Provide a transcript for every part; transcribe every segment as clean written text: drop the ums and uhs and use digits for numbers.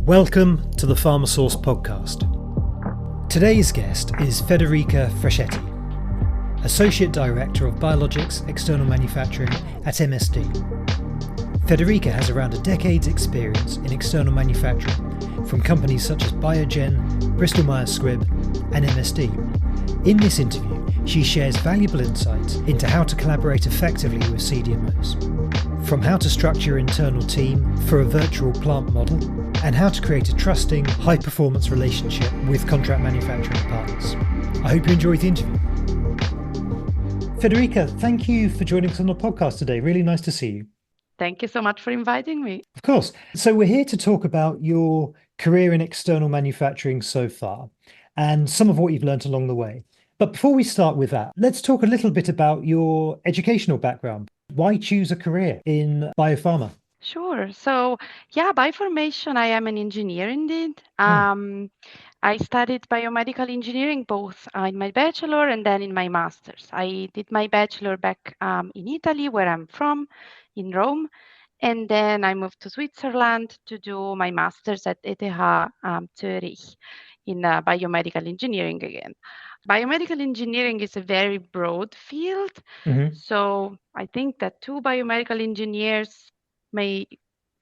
Welcome to the PharmaSource podcast. Today's guest is Federica Fraschetti, Associate Director of Biologics External Manufacturing at MSD. Federica has around a decade's experience in external manufacturing from companies such as Biogen, Bristol-Myers Squibb and MSD. In this interview, she shares valuable insights into how to collaborate effectively with CDMOs, from how to structure your internal team for a virtual plant model, and how to create a trusting, high-performance relationship with contract manufacturing partners. I hope you enjoyed the interview. Federica, thank you for joining us on the podcast today. Really nice to see you. Thank you so much for inviting me. Of course. So we're here to talk about your career in external manufacturing so far and some of what you've learned along the way. But before we start with that, let's talk a little bit about your educational background. Why choose a career in biopharma? Sure. So, by formation, I am an engineer indeed. I studied biomedical engineering both in my bachelor and then in my master's. I did my bachelor back in Italy, where I'm from, in Rome. And then I moved to Switzerland to do my master's at ETH Zurich in biomedical engineering again. Biomedical engineering is a very broad field. So I think that two biomedical engineers may,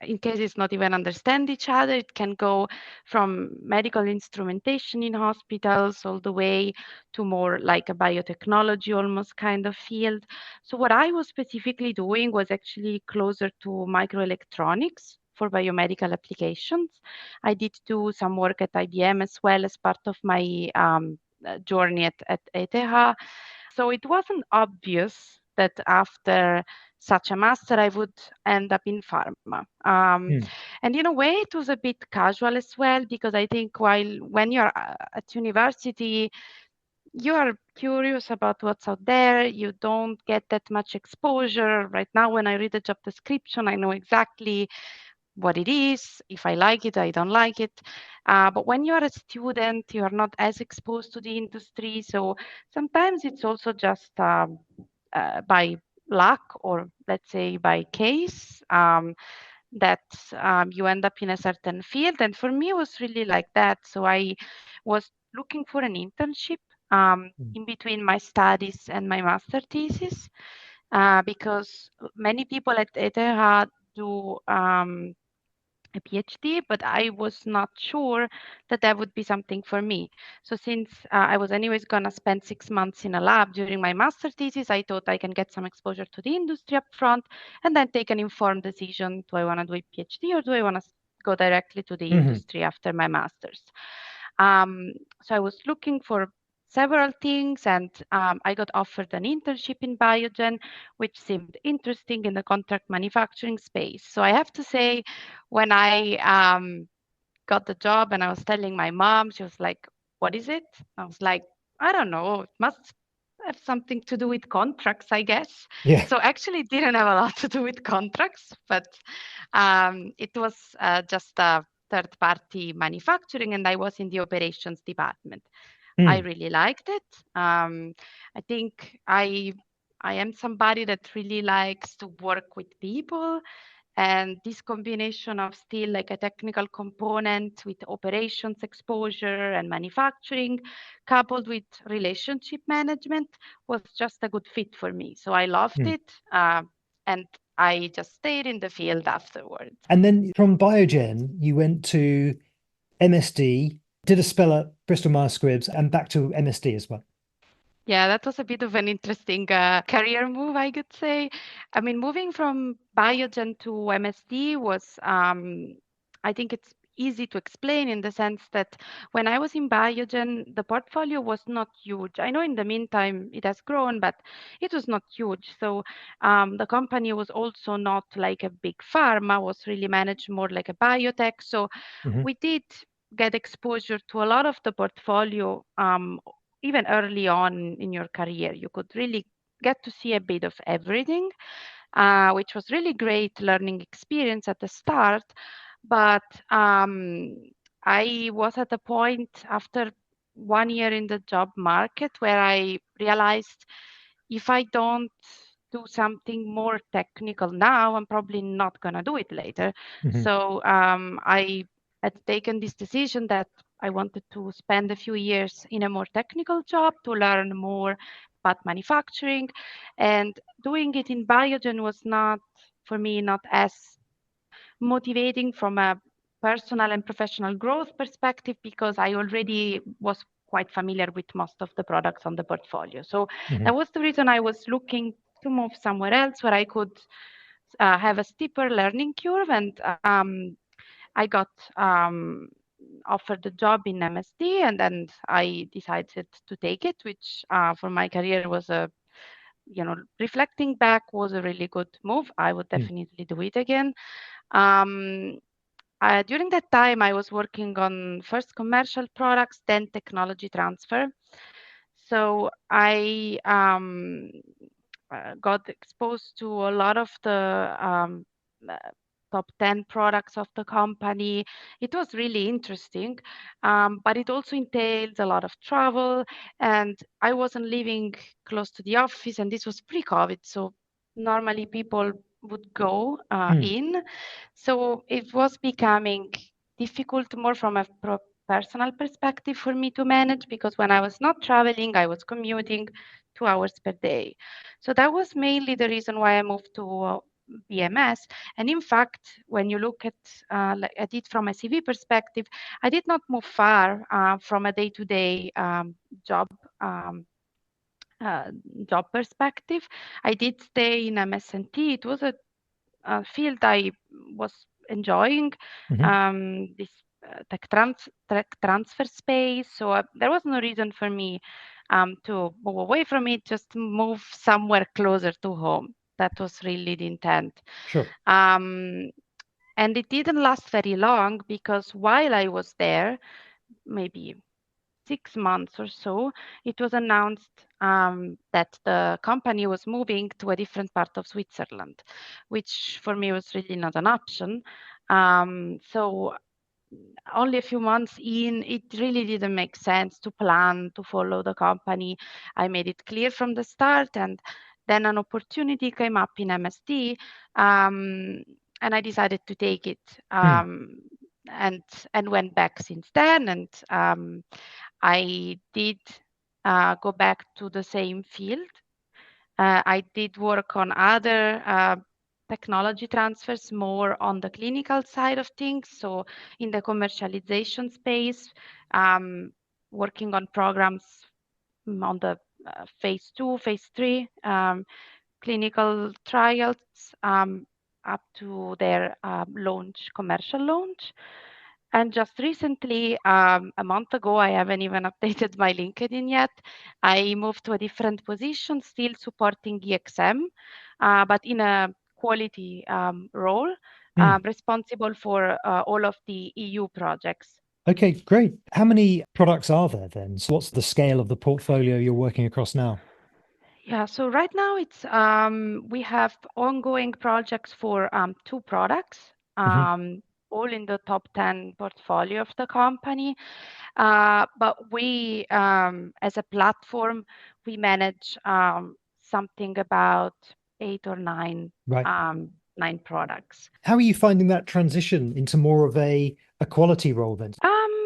in cases not even understand each other, it can go from medical instrumentation in hospitals all the way to more like a biotechnology almost kind of field. So what I was specifically doing was actually closer to microelectronics for biomedical applications. I did do some work at IBM as well as part of my journey at ETH. So it wasn't obvious that after such a master, I would end up in pharma. And in a way, it was a bit casual as well, because I think when you're at university, you are curious about what's out there. You don't get that much exposure. Right now, when I read the job description, I know exactly what it is. If I like it, I don't like it. But when you are a student, you are not as exposed to the industry. So sometimes it's also just by luck, or let's say by case, that you end up in a certain field. And for me, it was really like that. So I was looking for an internship in between my studies and my master thesis, because many people at ETH do a PhD, but I was not sure that would be something for me. So since I was anyways going to spend 6 months in a lab during my master thesis, I thought I can get some exposure to the industry up front and then take an informed decision. Do I want to do a PhD or do I want to go directly to the industry after my master's? So I was looking for several things, and I got offered an internship in Biogen, which seemed interesting in the contract manufacturing space. So I have to say, when I got the job and I was telling my mom, she was like, "What is it?" I was like, "I don't know. It must have something to do with contracts, I guess." Yeah. So actually, it didn't have a lot to do with contracts, but it was just a third-party manufacturing, and I was in the operations department. I really liked it. I think I am somebody that really likes to work with people, and this combination of still like a technical component with operations exposure and manufacturing, coupled with relationship management, was just a good fit for me. So I loved it, and I just stayed in the field afterwards. And then from Biogen, you went to MSD, did a spell at Bristol-Myers Squibb, and back to MSD as well. Yeah, that was a bit of an interesting career move, I could say. I mean, moving from Biogen to MSD was, I think it's easy to explain in the sense that when I was in Biogen, the portfolio was not huge. I know in the meantime it has grown, but it was not huge. So the company was also not like a big pharma, was really managed more like a biotech. So we did get exposure to a lot of the portfolio. Even early on in your career, you could really get to see a bit of everything, which was really great learning experience at the start. But I was at a point after 1 year in the job market where I realized if I don't do something more technical now, I'm probably not going to do it later. So I had taken this decision that I wanted to spend a few years in a more technical job to learn more about manufacturing. And doing it in Biogen was not, for me, not as motivating from a personal and professional growth perspective because I already was quite familiar with most of the products on the portfolio. So that was the reason I was looking to move somewhere else where I could have a steeper learning curve. And I got offered a job in MSD, and then I decided to take it, which for my career was reflecting back, was a really good move. I would definitely do it again. During that time, I was working on first commercial products, then technology transfer. So I got exposed to a lot of the uh, top 10 products of the company. It was really interesting, but it also entails a lot of travel, and I wasn't living close to the office, and this was pre-COVID, so normally people would go in. So it was becoming difficult more from a personal perspective for me to manage, because when I was not traveling, I was commuting 2 hours per day. So that was mainly the reason why I moved to BMS. And in fact, when you look at it from a CV perspective, I did not move far from a day-to-day job um, job perspective. I did stay in MSNT. It was a field I was enjoying, this tech transfer space. So there was no reason for me to move away from it, just move somewhere closer to home. That was really the intent. Sure. And it didn't last very long, because while I was there, maybe 6 months or so, it was announced that the company was moving to a different part of Switzerland, which for me was really not an option. So only a few months in, it really didn't make sense to plan to follow the company. I made it clear from the start, and then an opportunity came up in MSD, and I decided to take it, and went back since then. And I did go back to the same field. I did work on other technology transfers, more on the clinical side of things. So in the commercialization space, working on programs on the phase 2, phase 3 clinical trials, up to their commercial launch. And just recently, a month ago, I haven't even updated my LinkedIn yet. I moved to a different position, still supporting EXM, but in a quality role, responsible for all of the EU projects. Okay, great. How many products are there then? So what's the scale of the portfolio you're working across now? Yeah, so right now it's we have ongoing projects for 2 products, all in the top 10 portfolio of the company. But we, as a platform, we manage something about 8 or 9 Right. 9 products. How are you finding that transition into more of a quality role then?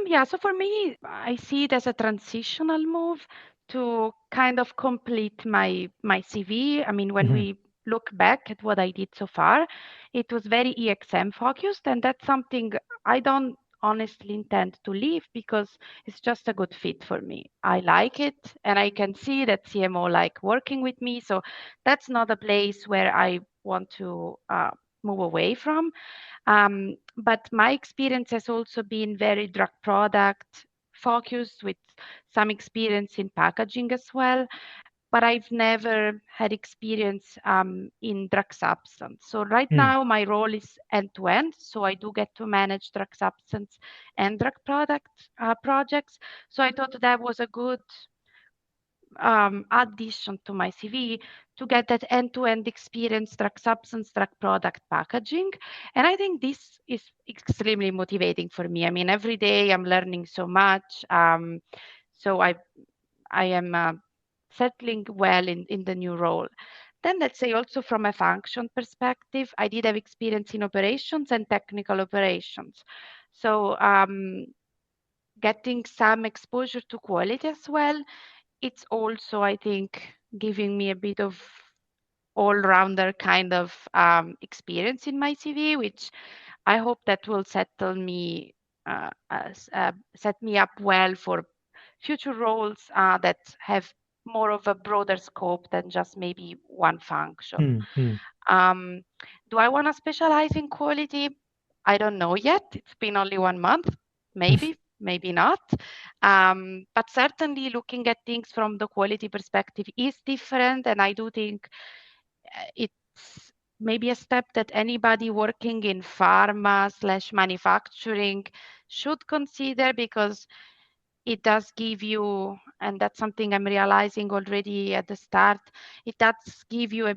Yeah, so for me, I see it as a transitional move to kind of complete my CV. I mean, when we look back at what I did so far, it was very EXM focused, and that's something I don't honestly intend to leave, because it's just a good fit for me. I like it, and I can see that CMO like working with me. So that's not a place where I want to move away from. But my experience has also been very drug product focused, with some experience in packaging as well. But I've never had experience in drug substance. So right now my role is end to end. So I do get to manage drug substance and drug product projects. So I thought that was a good addition to my CV to get that end-to-end experience, drug substance, drug product packaging. And I think this is extremely motivating for me. I mean, every day I'm learning so much. So I am settling well in the new role. Then let's say also from a function perspective, I did have experience in operations and technical operations. So getting some exposure to quality as well. It's also, I think, giving me a bit of all-rounder kind of experience in my CV, which I hope that will set me up well for future roles that have more of a broader scope than just maybe one function. Um, do I want to specialize in quality? I don't know yet. It's been only 1 month, maybe, maybe not. But certainly looking at things from the quality perspective is different. And I do think it's maybe a step that anybody working in pharma/manufacturing should consider, because it does give you, and that's something I'm realizing already at the start, it does give you a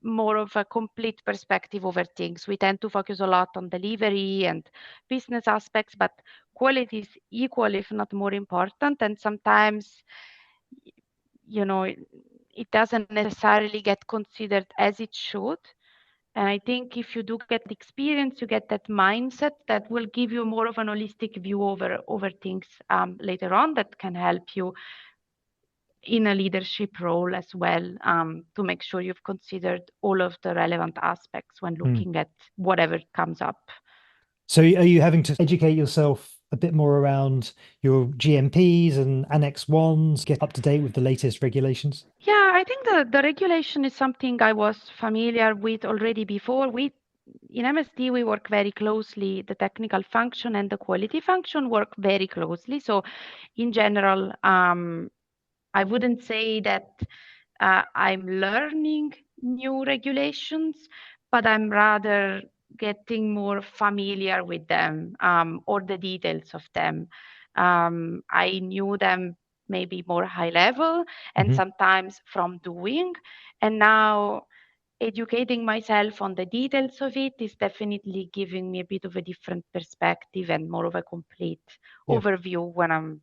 more of a complete perspective over things. We tend to focus a lot on delivery and business aspects, but quality is equal, if not more important. And sometimes, it doesn't necessarily get considered as it should. And I think if you do get experience, you get that mindset that will give you more of an holistic view over things later on, that can help you in a leadership role as well, to make sure you've considered all of the relevant aspects when looking at whatever comes up. So are you having to educate yourself a bit more around your GMPs and Annex 1s, get up to date with the latest regulations? Yeah, I think the regulation is something I was familiar with already before. In MSD, we work very closely. The technical function and the quality function work very closely. So in general, I wouldn't say that I'm learning new regulations, but I'm rather getting more familiar with them, or the details of them. I knew them maybe more high level and sometimes from doing, and now educating myself on the details of it is definitely giving me a bit of a different perspective and more of a complete overview when I'm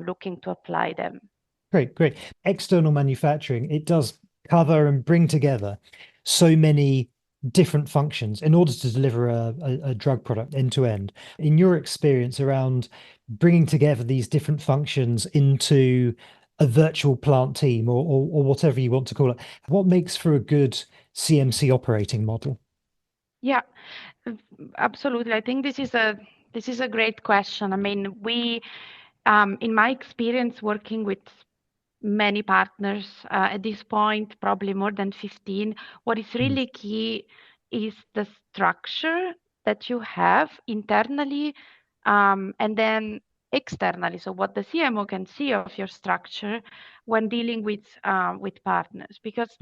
looking to apply them. Great, great. External manufacturing, it does cover and bring together so many different functions in order to deliver a drug product end to end. In your experience around bringing together these different functions into a virtual plant team, or whatever you want to call it, what makes for a good CMC operating model? Yeah, absolutely. I think this is a great question. I mean, in my experience working with many partners at this point, probably more than 15, what is really key is the structure that you have internally, and then externally. So what the CMO can see of your structure when dealing with partners, because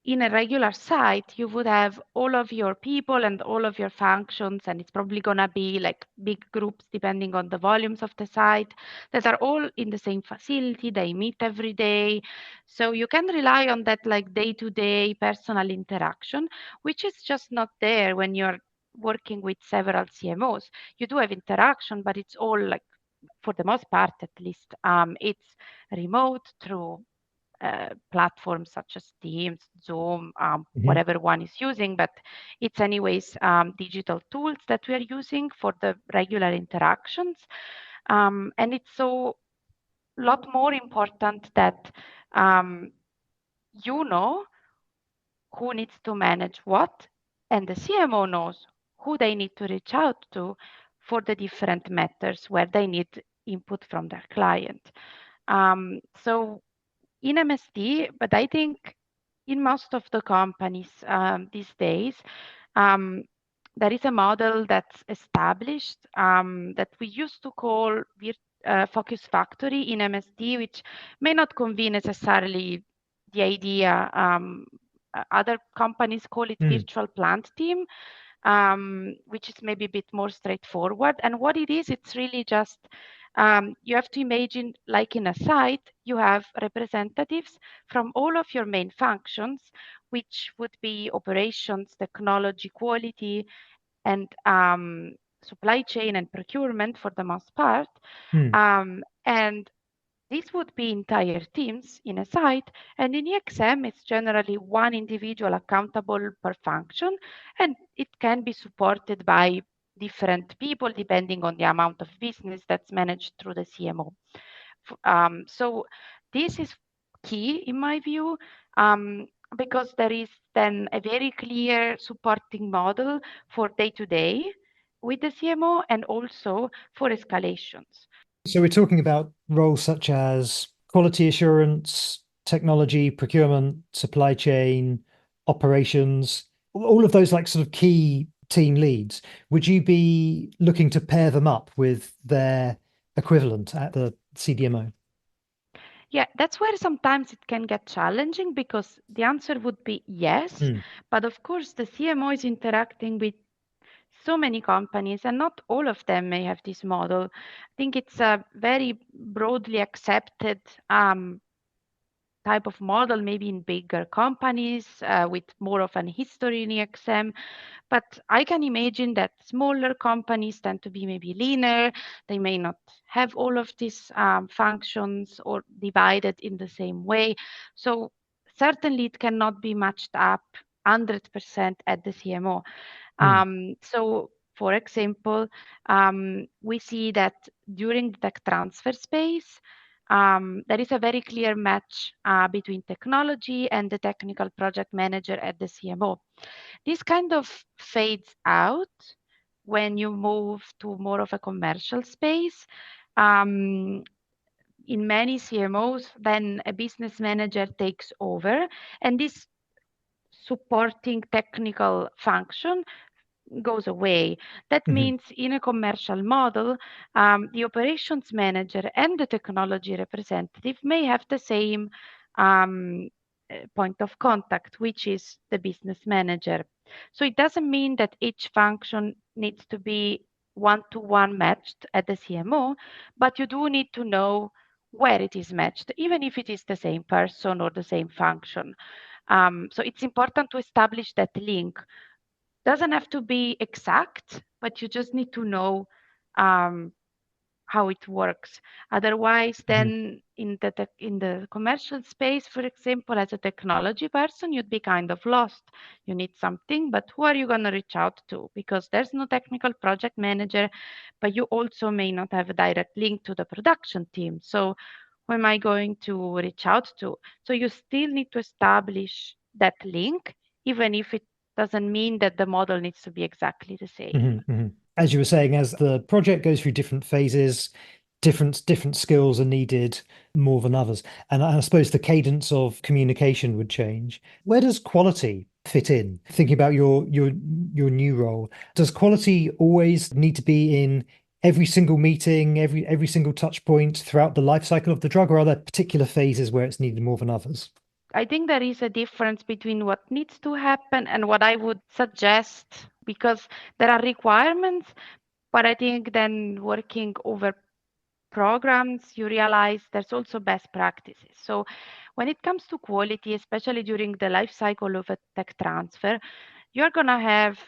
in a regular site, you would have all of your people and all of your functions, and it's probably going to be like big groups depending on the volumes of the site that are all in the same facility. They meet every day. So you can rely on that like day-to-day personal interaction, which is just not there when you're working with several CMOs. You do have interaction, but it's all like, for the most part at least, it's remote through platforms such as Teams, Zoom, whatever one is using, but it's anyways digital tools that we are using for the regular interactions. And it's so lot more important that you know who needs to manage what, and the CMO knows who they need to reach out to for the different matters where they need input from their client. So in MSD, but I think in most of the companies these days, um, there is a model that's established that we used to call focus factory in MSD, which may not convey necessarily the idea. Other companies call it virtual plant team, which is maybe a bit more straightforward. And what it is, it's really just you have to imagine, like in a site, you have representatives from all of your main functions, which would be operations, technology, quality, and supply chain and procurement for the most part. And This would be entire teams in a site, and in EXM, it's generally one individual accountable per function, and it can be supported by different people depending on the amount of business that's managed through the CMO. So this is key in my view, because there is then a very clear supporting model for day-to-day with the CMO and also for escalations. So we're talking about roles such as quality assurance, technology, procurement, supply chain, operations, all of those like sort of key team leads. Would you be looking to pair them up with their equivalent at the CDMO? Yeah, that's where sometimes it can get challenging because the answer would be yes. Mm, But of course, the CMO is interacting with so many companies, and not all of them may have this model. I think it's a very broadly accepted type of model, maybe in bigger companies with more of an history in EXM. But I can imagine that smaller companies tend to be maybe leaner. They may not have all of these functions or divided in the same way. So certainly it cannot be matched up 100% at the CMO. mm, So for example, we see that during the tech transfer space, there is a very clear match between technology and the technical project manager at the CMO. This kind of fades out when you move to more of a commercial space. Um, in many CMOs, then a business manager takes over, and this supporting technical function goes away. That mhm, means in a commercial model, the operations manager and the technology representative may have the same um, point of contact, which is the business manager. So it doesn't mean that each function needs to be one-to-one matched at the CMO, but you do need to know where it is matched, even if it is the same person or the same function. So it's important to establish that link. Doesn't have to be exact, but you just need to know um, how it works. Otherwise, mhm, then in the commercial space, for example, as a technology person, you'd be kind of lost. You need something, but who are you going to reach out to? Because there's no technical project manager, but you also may not have a direct link to the production team. So who am I going to reach out to? So you still need to establish that link, even if it doesn't mean that the model needs to be exactly the same. mhm, mhm. As you were saying, as the project goes through different phases, different skills are needed more than others. And I suppose the cadence of communication would change. Where does quality fit in? Thinking about your new role, does quality always need to be in every single meeting, every single touch point throughout the life cycle of the drug, or are there particular phases where it's needed more than others? I think there is a difference between what needs to happen and what I would suggest, because there are requirements, but I think then working over programs, you realize there's also best practices. So when it comes to quality, especially during the life cycle of a tech transfer, you're going to have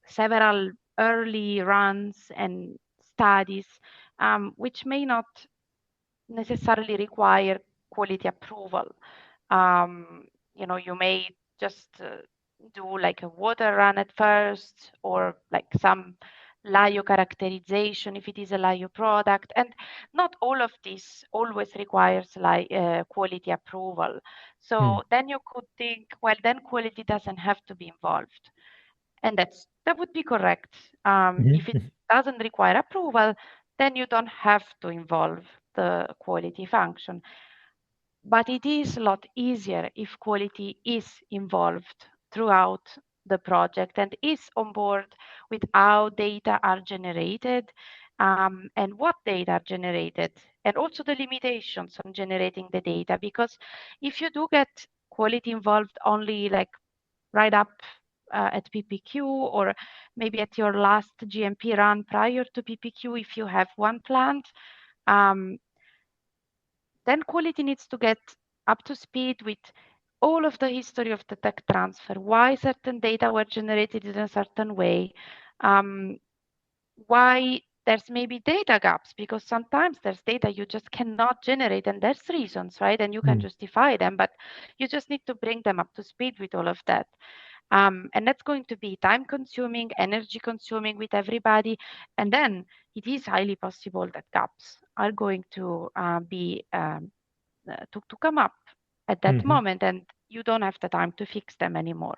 several early runs and studies, which may not necessarily require quality approval. Um, you may just do like a water run at first, or like some LIO characterization if it is a LIO product. And not all of this always requires quality approval. Hmm. So then you could think, well, then quality doesn't have to be involved. And that would be correct. If it Mhm, doesn't require approval, then you don't have to involve the quality function. But it is a lot easier if quality is involved throughout the project and is on board with how data are generated, and what data are generated, and also the limitations on generating the data. Because if you do get quality involved only like right up at PPQ, or maybe at your last GMP run prior to PPQ, if you have one plant, um, then quality needs to get up to speed with all of the history of the tech transfer, why certain data were generated in a certain way, um, why there's maybe data gaps, because sometimes there's data you just cannot generate, and there's reasons, right? And you can justify them, but you just need to bring them up to speed with all of that. And that's going to be time consuming, energy consuming with everybody. And then it is highly possible that gaps are going to be to come up at that moment, and you don't have the time to fix them anymore.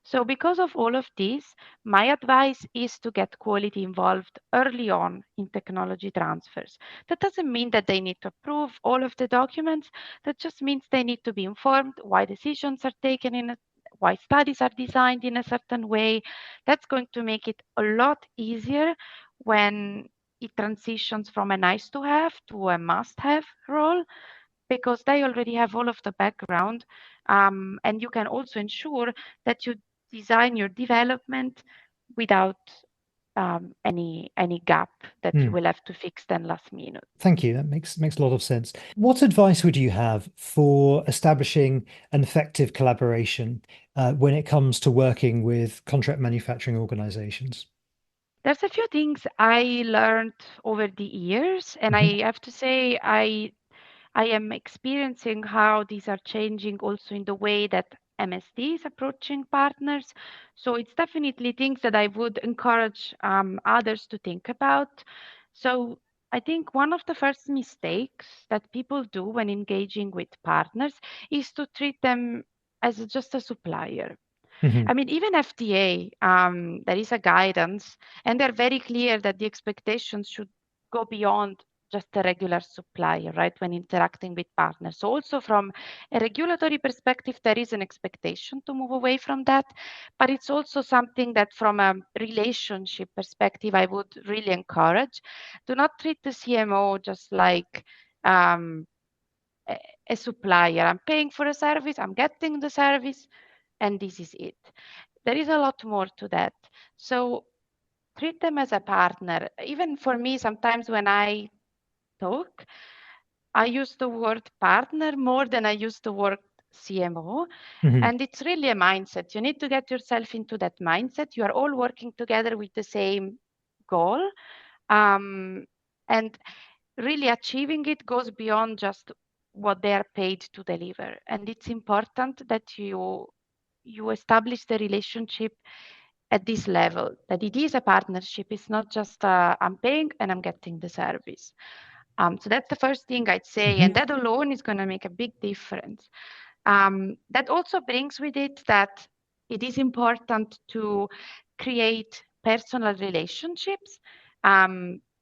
So because of all of this, my advice is to get quality involved early on in technology transfers. That doesn't mean that they need to approve all of the documents. That just means they need to be informed why decisions are taken why studies are designed in a certain way. That's going to make it a lot easier when it transitions from a nice to have to a must have role, because they already have all of the background. And you can also ensure that you design your development without any gap that you will have to fix then last minute. Thank you. That makes a lot of sense. What advice would you have for establishing an effective collaboration when it comes to working with contract manufacturing organizations? There's a few things I learned over the years, and I have to say I am experiencing how these are changing also in the way that MSD is approaching partners. So it's definitely things that I would encourage others to think about. So I think one of the first mistakes that people do when engaging with partners is to treat them as just a supplier. I mean, even FDA, there is a guidance, and they're very clear that the expectations should go beyond just a regular supplier, right, when interacting with partners. So also from a regulatory perspective, there is an expectation to move away from that, but it's also something that from a relationship perspective, I would really encourage. Do not treat the CMO just like um, a supplier. I'm paying for a service, I'm getting the service, and this is it. There is a lot more to that. So treat them as a partner. Even for me, sometimes when I talk, I use the word partner more than I use the word CMO. And it's really a mindset. You need to get yourself into that mindset. You are all working together with the same goal. And really achieving it goes beyond just what they are paid to deliver. And it's important that you establish the relationship at this level, that it is a partnership. It's not just I'm paying and I'm getting the service. So that's the first thing I'd say, and that alone is going to make a big difference. That also brings with it that it is important to create personal relationships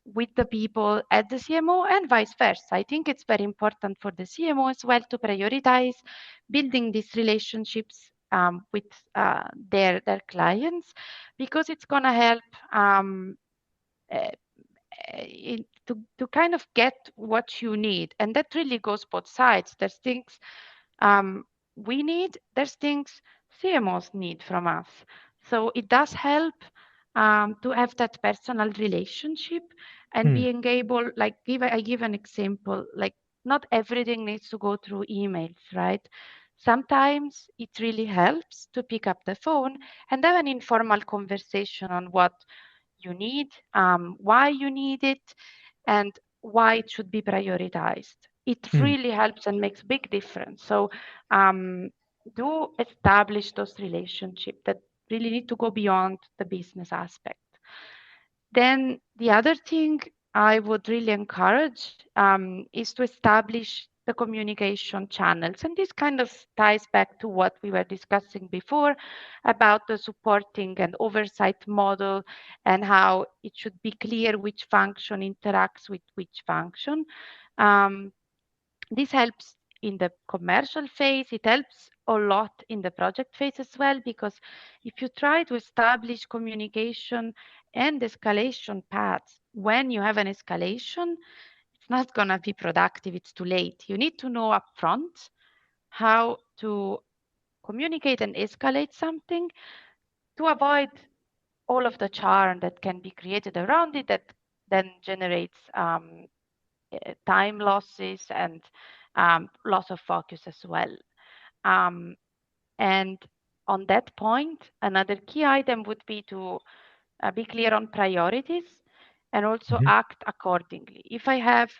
with the people at the CMO and vice versa. I think it's very important for the CMO as well to prioritize building these relationships with their clients, because it's going to help uh, to kind of get what you need. And that really goes both sides. There's things we need, there's things CMOs need from us. So it does help to have that personal relationship and being able, like, I give an example, like not everything needs to go through emails, right? Sometimes it really helps to pick up the phone and have an informal conversation on what you need, why you need it, and why it should be prioritized. It really helps and makes big difference. So do establish those relationships that really need to go beyond the business aspect. Then the other thing I would really encourage is to establish the communication channels. And this kind of ties back to what we were discussing before about the supporting and oversight model and how it should be clear which function interacts with which function. Um, this helps in the commercial phase. It helps a lot in the project phase as well, because if you try to establish communication and escalation paths when you have an escalation, it's not going to be productive. It's too late. You need to know upfront how to communicate and escalate something to avoid all of the charm that can be created around it, that then generates time losses and loss of focus as well. Um, and on that point, another key item would be to be clear on priorities and also act accordingly. If I have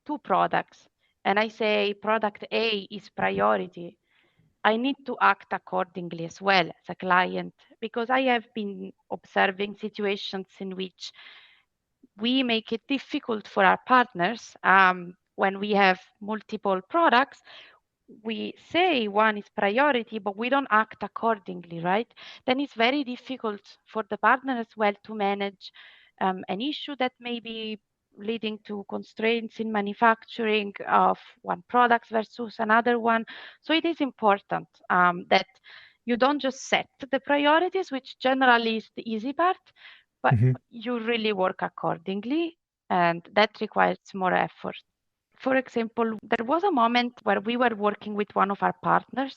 two products and I say product A is priority, I need to act accordingly as well as a client, because I have been observing situations in which we make it difficult for our partners when we have multiple products. We say one is priority, but we don't act accordingly, right? Then it's very difficult for the partner as well to manage an issue that may be leading to constraints in manufacturing of one product versus another one. So it is important that you don't just set the priorities, which generally is the easy part, but you really work accordingly, and that requires more effort. For example, there was a moment where we were working with one of our partners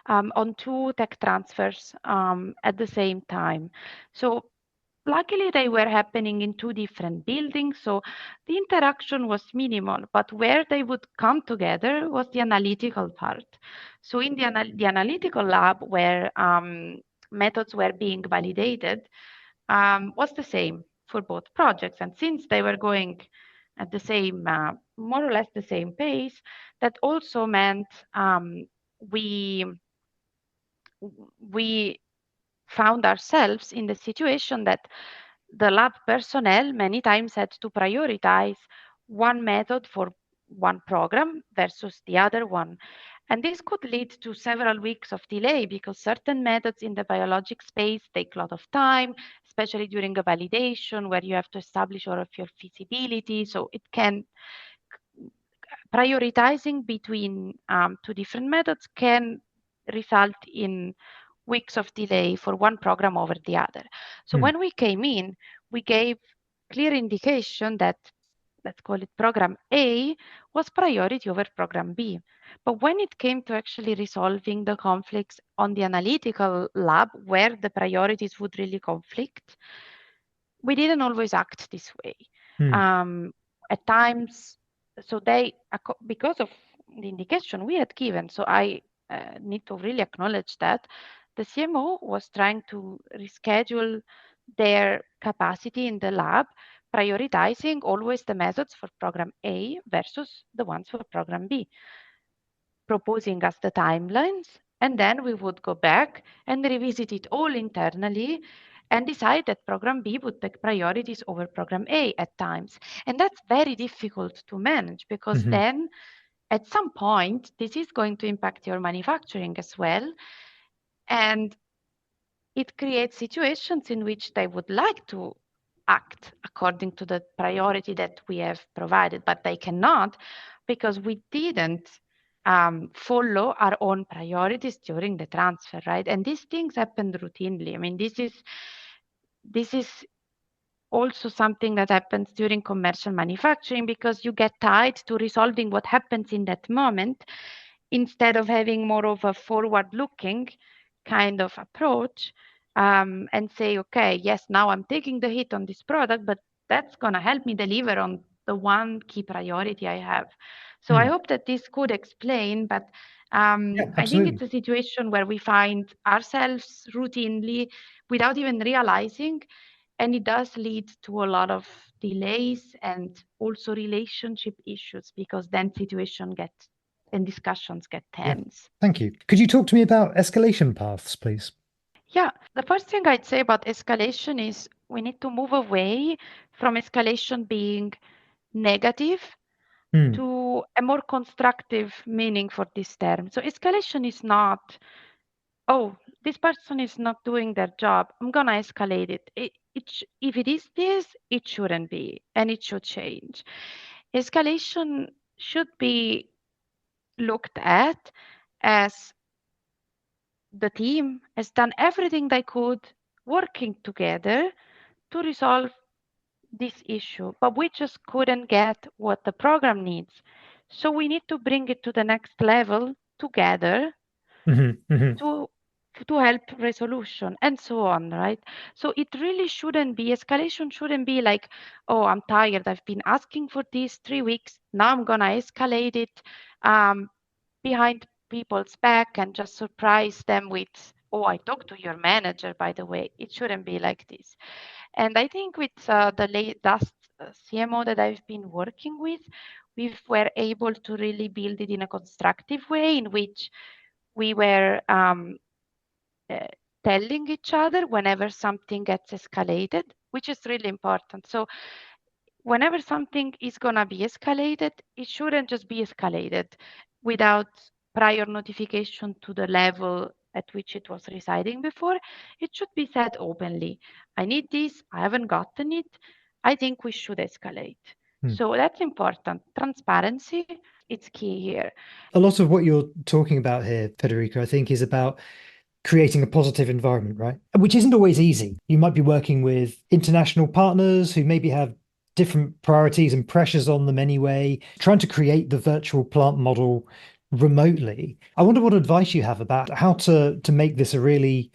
on two tech transfers at the same time. So luckily, they were happening in two different buildings, so the interaction was minimal. But where they would come together was the analytical part. So in the analytical lab, where methods were being validated, was the same for both projects. And since they were going at the same, more or less the same pace, that also meant we we found ourselves in the situation that the lab personnel many times had to prioritize one method for one program versus the other one. And this could lead to several weeks of delay, because certain methods in the biologic space take a lot of time, especially during a validation where you have to establish all of your feasibility. So it can, prioritizing between two different methods can result in weeks of delay for one program over the other. So when we came in, we gave clear indication that, let's call it program A, was priority over program B. But when it came to actually resolving the conflicts on the analytical lab, where the priorities would really conflict, we didn't always act this way. At times, so they, because of the indication we had given, so I need to really acknowledge that the CMO was trying to reschedule their capacity in the lab, prioritizing always the methods for program A versus the ones for program B, proposing us the timelines, and then we would go back and revisit it all internally and decide that program B would take priorities over program A at times. And that's very difficult to manage, because then at some point, this is going to impact your manufacturing as well. And it creates situations in which they would like to act according to the priority that we have provided, but they cannot, because we didn't follow our own priorities during the transfer, right? And these things happen routinely. I mean, this is also something that happens during commercial manufacturing, because you get tied to resolving what happens in that moment instead of having more of a forward-looking kind of approach, and say, okay, yes, now I'm taking the hit on this product, but that's going to help me deliver on the one key priority I have. So I hope that this could explain, but I think it's a situation where we find ourselves routinely without even realizing, and it does lead to a lot of delays and also relationship issues, because then situation gets and discussions get tense. Thank you. Could you talk to me about escalation paths, please? Yeah, the first thing I'd say about escalation is we need to move away from escalation being negative to a more constructive meaning for this term. So escalation is not, oh, this person is not doing their job, I'm gonna escalate it. If it is this, it shouldn't be, and it should change. Escalation should be looked at as the team has done everything they could working together to resolve this issue, but we just couldn't get what the program needs. So we need to bring it to the next level together to help resolution and so on, right? So it really shouldn't be, escalation shouldn't be like, oh, I'm tired, I've been asking for this 3 weeks, now I'm gonna escalate it behind people's back and just surprise them with, oh, I talked to your manager, by the way. It shouldn't be like this. And I think with the last CMO that I've been working with, we were able to really build it in a constructive way in which we were uh, telling each other whenever something gets escalated, which is really important. So whenever something is going to be escalated, it shouldn't just be escalated without prior notification to the level at which it was residing before. It should be said openly. I need this, I haven't gotten it. I think we should escalate. So that's important. Transparency, it's key here. A lot of what you're talking about here, Federica, I think is about creating a positive environment, right? Which isn't always easy. You might be working with international partners who maybe have different priorities and pressures on them anyway, trying to create the virtual plant model remotely. I wonder what advice you have about how to make this a really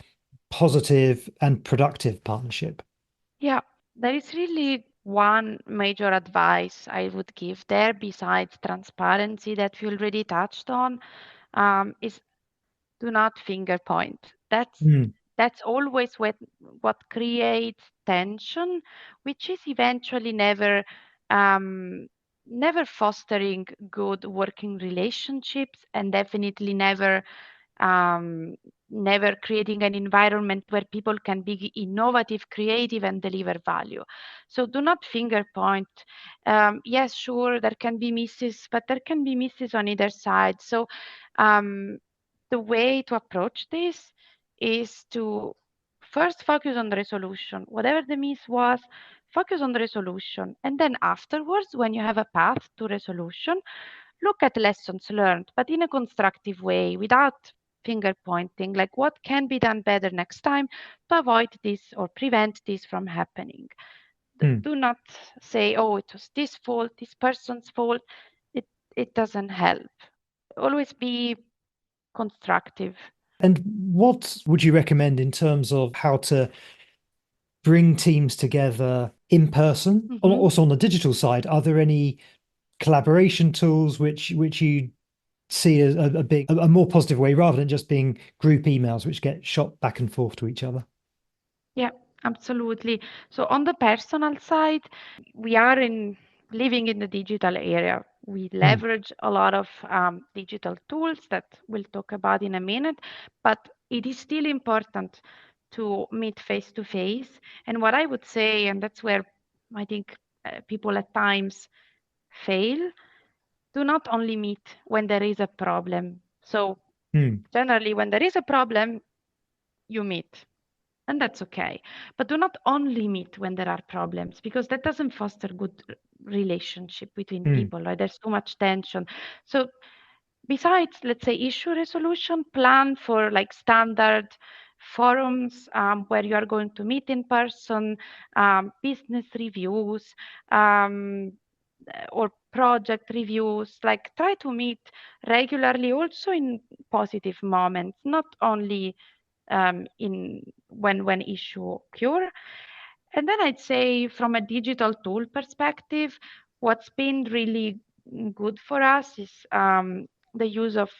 positive and productive partnership. Yeah, there is really one major advice I would give there besides transparency that we already touched on, is do not finger point. Mm, That's always what creates tension, which is eventually um, never fostering good working relationships and definitely um, never creating an environment where people can be innovative, creative, and deliver value. So do not finger point. Yes, sure, there can be misses, but there can be misses on either side. So um, the way to approach this is to first focus on the resolution. Whatever the miss was, focus on the resolution. And then afterwards, when you have a path to resolution, look at lessons learned, but in a constructive way without finger pointing, like what can be done better next time to avoid this or prevent this from happening. mm. Do not say, oh, it was this fault, this person's fault. It, it doesn't help. Always be constructive. And what would you recommend in terms of how to bring teams together in person? Mhm. Also on the digital side, are there any collaboration tools which you see as a more positive way rather than just being group emails which get shot back and forth to each other? Yeah, absolutely. So on the personal side, we are in living in the digital area. We Mm, leverage a lot of digital tools that we'll talk about in a minute, but it is still important to meet face to face. And what I would say, and that's where I think people at times fail, do not only meet when there is a problem. So mm, generally, when there is a problem, you meet and that's okay. But do not only meet when there are problems because that doesn't foster good relationship between mm, people, right? There's too much tension. So besides, let's say, issue resolution, plan for like standard forums where you are going to meet in person, business reviews, um, or project reviews. Like try to meet regularly also in positive moments, not only in when issue occur. And then I'd say from a digital tool perspective, what's been really good for us is the use of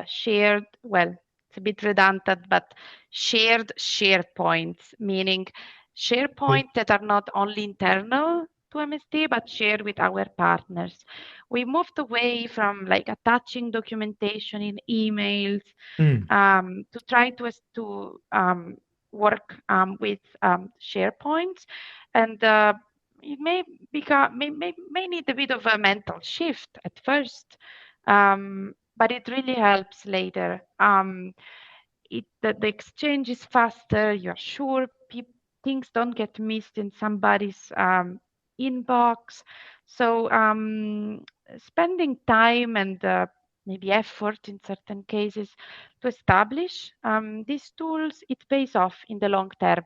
shared, well, it's a bit redundant, but shared SharePoints, meaning yeah, SharePoint that are not only internal to MSD, but shared with our partners. We moved away from like attaching documentation in emails mm, to try to work with SharePoint, and it may become may need a bit of a mental shift at first, but it really helps later. The exchange is faster. You're sure things don't get missed in somebody's inbox. So spending time and maybe effort in certain cases to establish these tools, it pays off in the long term.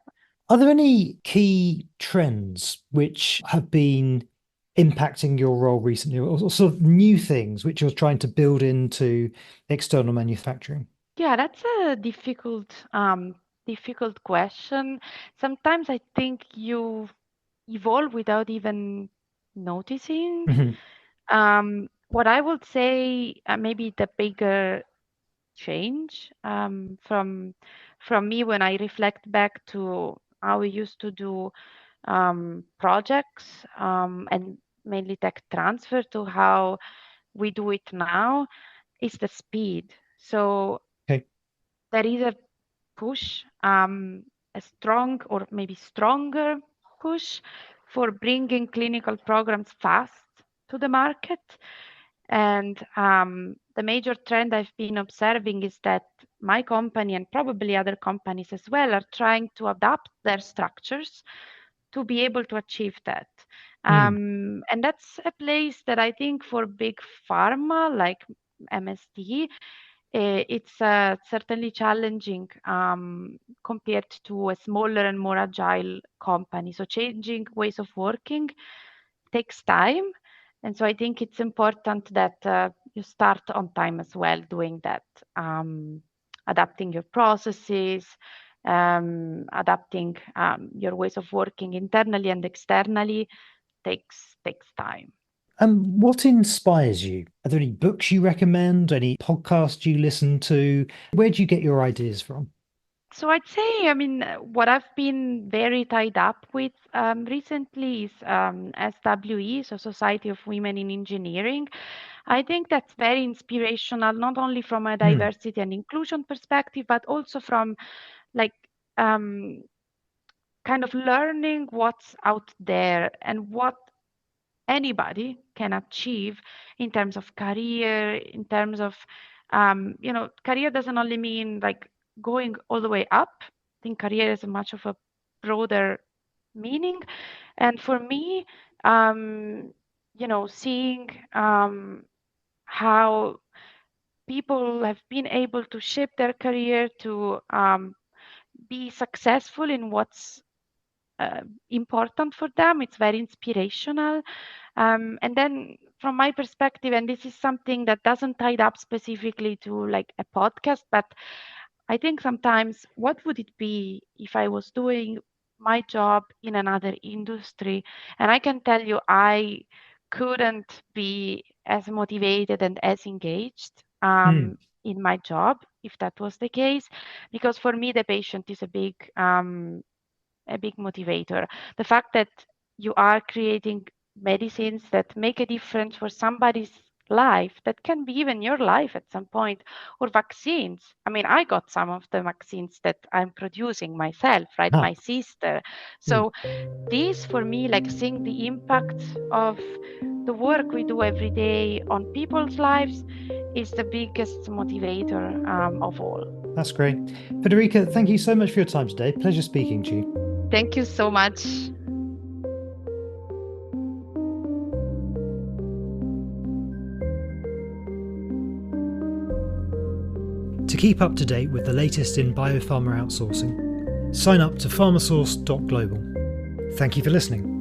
are there any key trends which have been impacting your role recently, or sort of new things which you're trying to build into external manufacturing? Yeah, that's a difficult question. Sometimes I think you evolve without even noticing. Mhm, What I would say, maybe the bigger change from me when I reflect back to how we used to do projects and mainly tech transfer to how we do it now is the speed. So Okay. there is a push, a strong or maybe stronger push for bringing clinical programs fast to the market. And the major trend I've been observing is that my company and probably other companies as well are trying to adapt their structures to be able to achieve that. And that's a place that I think for big pharma like MSD, it's certainly challenging compared to a smaller and more agile company. So changing ways of working takes time. And so I think it's important that you start on time as well doing that, adapting your processes, adapting your ways of working internally and externally takes time. What inspires you? Are there any books you recommend? Any podcasts you listen to? Where do you get your ideas from? So I'd say, I mean, what I've been very tied up with recently is SWE, so Society of Women in Engineering. I think that's very inspirational, not only from a Hmm. diversity and inclusion perspective, but also from like um, kind of learning what's out there and what anybody can achieve in terms of career, in terms of, career doesn't only mean like going all the way up. I think career is much of a broader meaning. And for me, seeing how people have been able to shape their career to be successful in what's important for them. It's very inspirational. And then from my perspective, and this is something that doesn't tie up specifically to like a podcast, but I think sometimes what would it be if I was doing my job in another industry? And I can tell you, I couldn't be as motivated and as engaged Hmm. in my job if that was the case, because for me, the patient is a big motivator. The fact that you are creating medicines that make a difference for somebody's life, that can be even your life at some point, or vaccines. I mean, I got some of the vaccines that I'm producing myself, right? Ah. My sister. Hmm. So, this for me, like seeing the impact of the work we do every day on people's lives, is the biggest motivator of all. That's great. Federica, thank you so much for your time today. Pleasure speaking to you. Thank you so much. To keep up to date with the latest in biopharma outsourcing, sign up to pharmasource.global. Thank you for listening.